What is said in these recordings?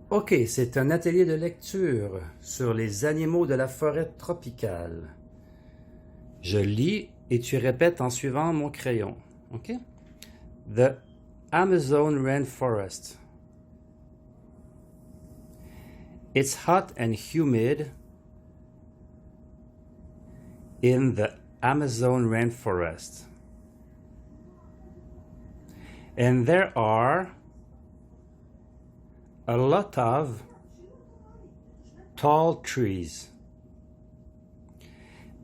Ok, c'est un atelier de lecture sur les animaux de la forêt tropicale. Je lis et tu répètes en suivant mon crayon. Ok? The Amazon rainforest. It's hot and humid in the Amazon rainforest. And there are a lot of tall trees.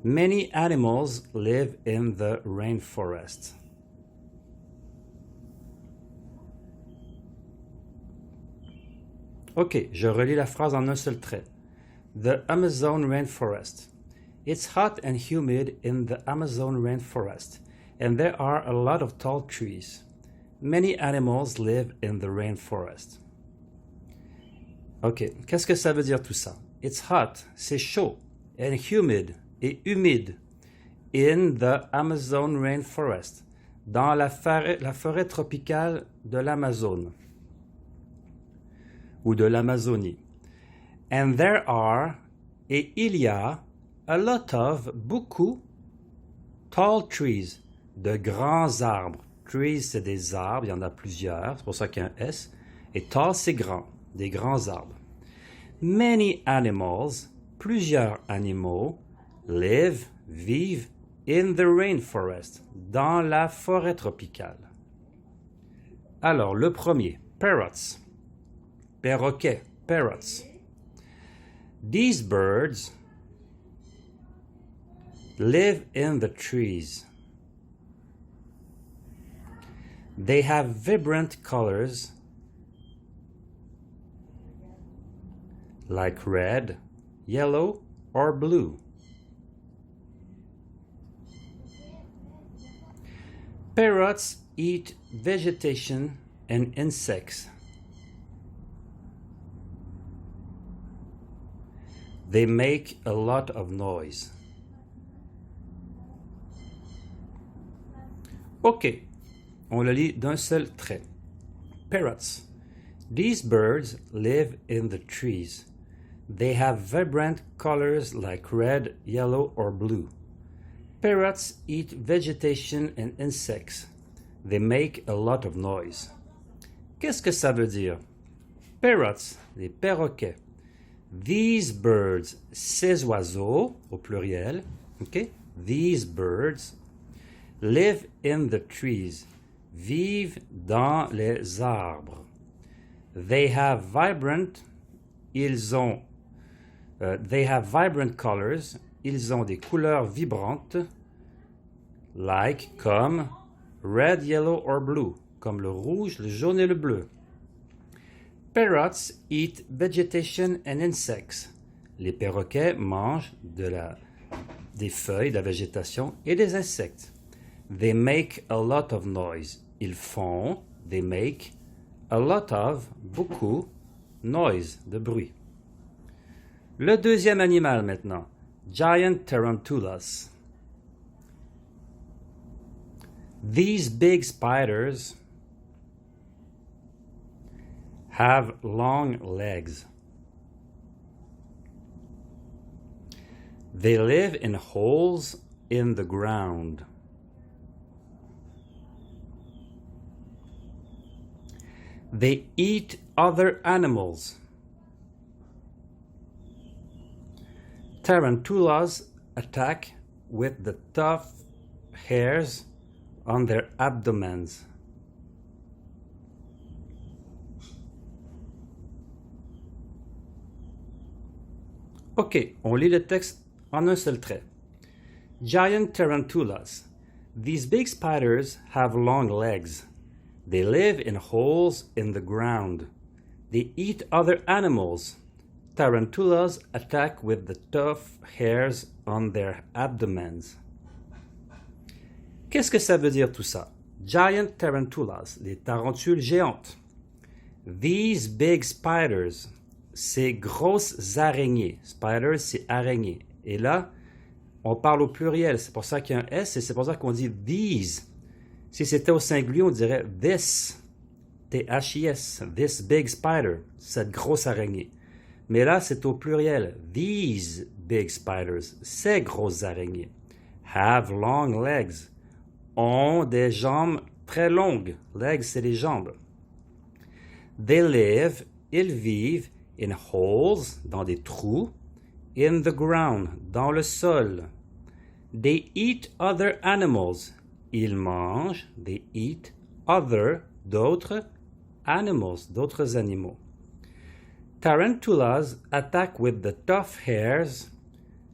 Many animals live in the rainforest. Ok, je relis la phrase en un seul trait. The Amazon rainforest. It's hot and humid in the Amazon rainforest, and there are a lot of tall trees. Many animals live in the rainforest. Ok, qu'est-ce que ça veut dire tout ça? It's hot, c'est chaud, and humid, et humide, in the Amazon rainforest, dans la forêt tropicale de l'Amazone, ou de l'Amazonie. And there are, et il y a, a lot of, beaucoup, tall trees, de grands arbres. Trees, c'est des arbres, il y en a plusieurs, c'est pour ça qu'il y a un S. Et tall, c'est grand, des grands arbres. Many animals, plusieurs animaux, live, vivent in the rainforest, dans la forêt tropicale. Alors, le premier, parrots, perroquets, parrots. These birds live in the trees. They have vibrant colors like red, yellow, or blue. Parrots eat vegetation and insects. They make a lot of noise. Ok, on le lit d'un seul trait. Parrots. These birds live in the trees. They have vibrant colors like red, yellow, or blue. Parrots eat vegetation and insects. They make a lot of noise. Qu'est-ce que ça veut dire? Parrots, les perroquets. These birds, ces oiseaux, au pluriel, okay? These birds live in the trees, vivent dans les arbres. They have vibrant, they have vibrant colors, ils ont des couleurs vibrantes, like, comme, red, yellow, or blue, comme le rouge, le jaune et le bleu. Parrots eat vegetation and insects. Les perroquets mangent des feuilles, de la végétation et des insectes. They make a lot of noise. Ils font, they make, a lot of, beaucoup, noise, de bruit. Le deuxième animal maintenant, giant tarantulas. These big spiders have long legs. They live in holes in the ground. They eat other animals. Tarantulas attack with the tough hairs on their abdomens. Ok, on lit le texte en un seul trait. Giant tarantulas. These big spiders have long legs. They live in holes in the ground. They eat other animals. Tarantulas attack with the tough hairs on their abdomens. Qu'est-ce que ça veut dire tout ça? Giant tarantulas, les tarentules géantes. These big spiders, ces grosses araignées. Spiders, c'est araignée. Et là, on parle au pluriel. C'est pour ça qu'il y a un S et c'est pour ça qu'on dit these. Si c'était au singulier, on dirait this. T-H-I-S, this big spider, cette grosse araignée. Mais là, c'est au pluriel. These big spiders, ces grosses araignées. Have long legs, ont des jambes très longues. Legs, c'est les jambes. They live, ils vivent, in holes, dans des trous, in the ground, dans le sol. They eat other animals. Ils mangent, they eat other, d'autres animals, d'autres animaux. Tarantulas attack with the tough hairs.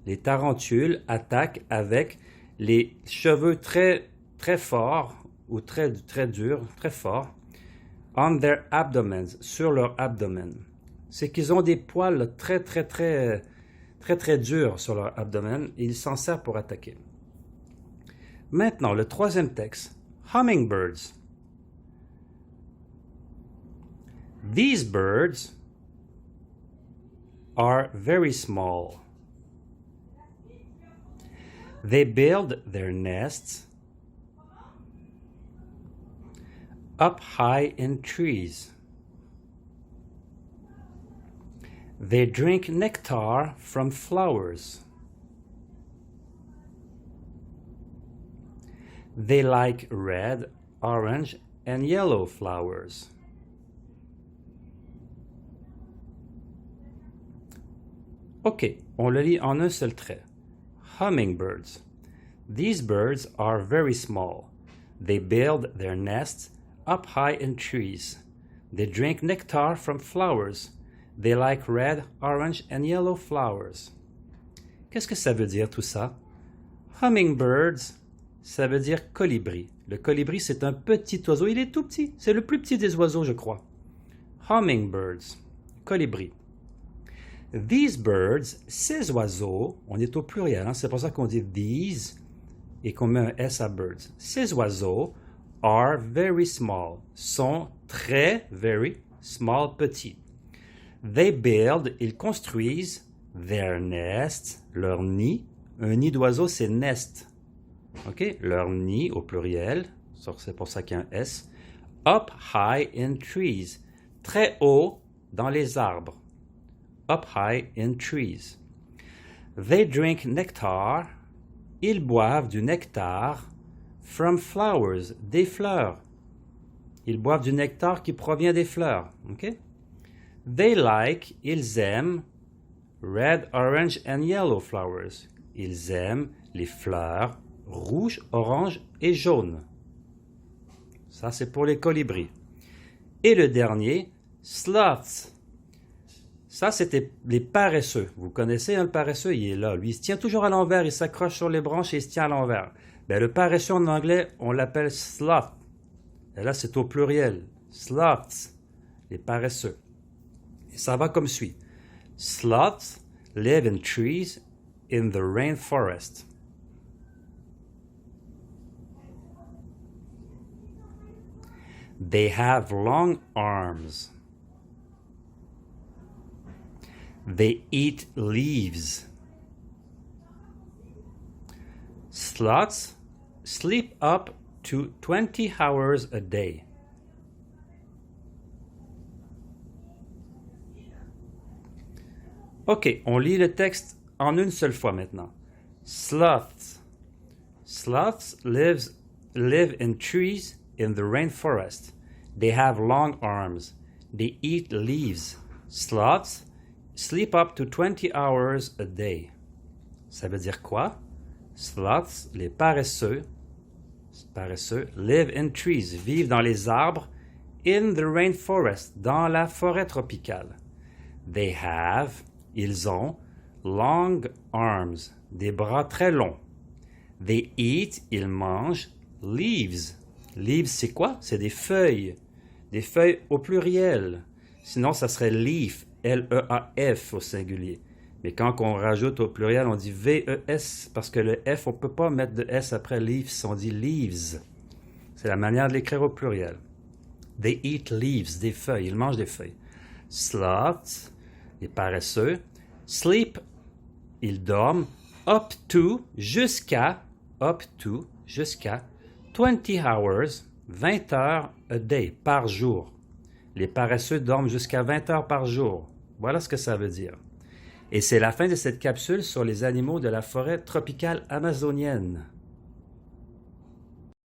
Les tarentules attaquent avec les cheveux très, très forts ou très, très durs, très forts, on their abdomens, sur leur abdomen. C'est qu'ils ont des poils très, très, très, très, très durs sur leur abdomen et ils s'en servent pour attaquer. Maintenant, le troisième texte, hummingbirds. These birds are very small. They build their nests up high in trees. They drink nectar from flowers. They like red, orange, and yellow flowers. OK, on le lit en un seul trait. Hummingbirds. These birds are very small. They build their nests up high in trees. They drink nectar from flowers. They like red, orange, and yellow flowers. Qu'est-ce que ça veut dire tout ça? Hummingbirds, ça veut dire colibri. Le colibri, c'est un petit oiseau. Il est tout petit. C'est le plus petit des oiseaux, je crois. Hummingbirds, colibri. These birds, ces oiseaux, on est au pluriel, hein? C'est pour ça qu'on dit these et qu'on met un S à birds. Ces oiseaux are very small, sont très, very small, petits. They build, ils construisent their nests, leur nid. Un nid d'oiseau, c'est nest. OK? Leur nid au pluriel, c'est pour ça qu'il y a un S. Up high in trees, très haut dans les arbres. Up high in trees. They drink nectar. Ils boivent du nectar from flowers, des fleurs. Ils boivent du nectar qui provient des fleurs. Okay? They like, ils aiment red, orange and yellow flowers. Ils aiment les fleurs rouges, orange et jaune. Ça, c'est pour les colibris. Et le dernier, sloths. Ça, c'était les paresseux. Vous connaissez hein, le paresseux, il est là. Lui, il se tient toujours à l'envers, il s'accroche sur les branches et il se tient à l'envers. Ben, le paresseux en anglais, on l'appelle sloth. Et là, c'est au pluriel. Sloths, les paresseux. Et ça va comme suit. Sloths live in trees in the rainforest. They have long arms. They eat leaves. Sloths sleep up to 20 hours a day. OK, on lit le texte en une seule fois maintenant. Sloths. Sloths live in trees in the rainforest. They have long arms. They eat leaves. Sloths sleep up to 20 hours a day. Ça veut dire quoi? Sloths, les paresseux, live in trees, vivent dans les arbres, in the rainforest, dans la forêt tropicale. They have, ils ont, long arms, des bras très longs. They eat, ils mangent, leaves. Leaves, c'est quoi? C'est des feuilles au pluriel. Sinon, ça serait leaf. L-E-A-F au singulier. Mais quand on rajoute au pluriel, on dit V-E-S, parce que le F, on ne peut pas mettre de S après leaves, on dit leaves. C'est la manière de l'écrire au pluriel. They eat leaves, des feuilles, ils mangent des feuilles. Sloths, les paresseux. Sleep, ils dorment. Up to, jusqu'à 20 hours, 20 heures a day, par jour. Les paresseux dorment jusqu'à 20 heures par jour. Voilà ce que ça veut dire. Et c'est la fin de cette capsule sur les animaux de la forêt tropicale amazonienne.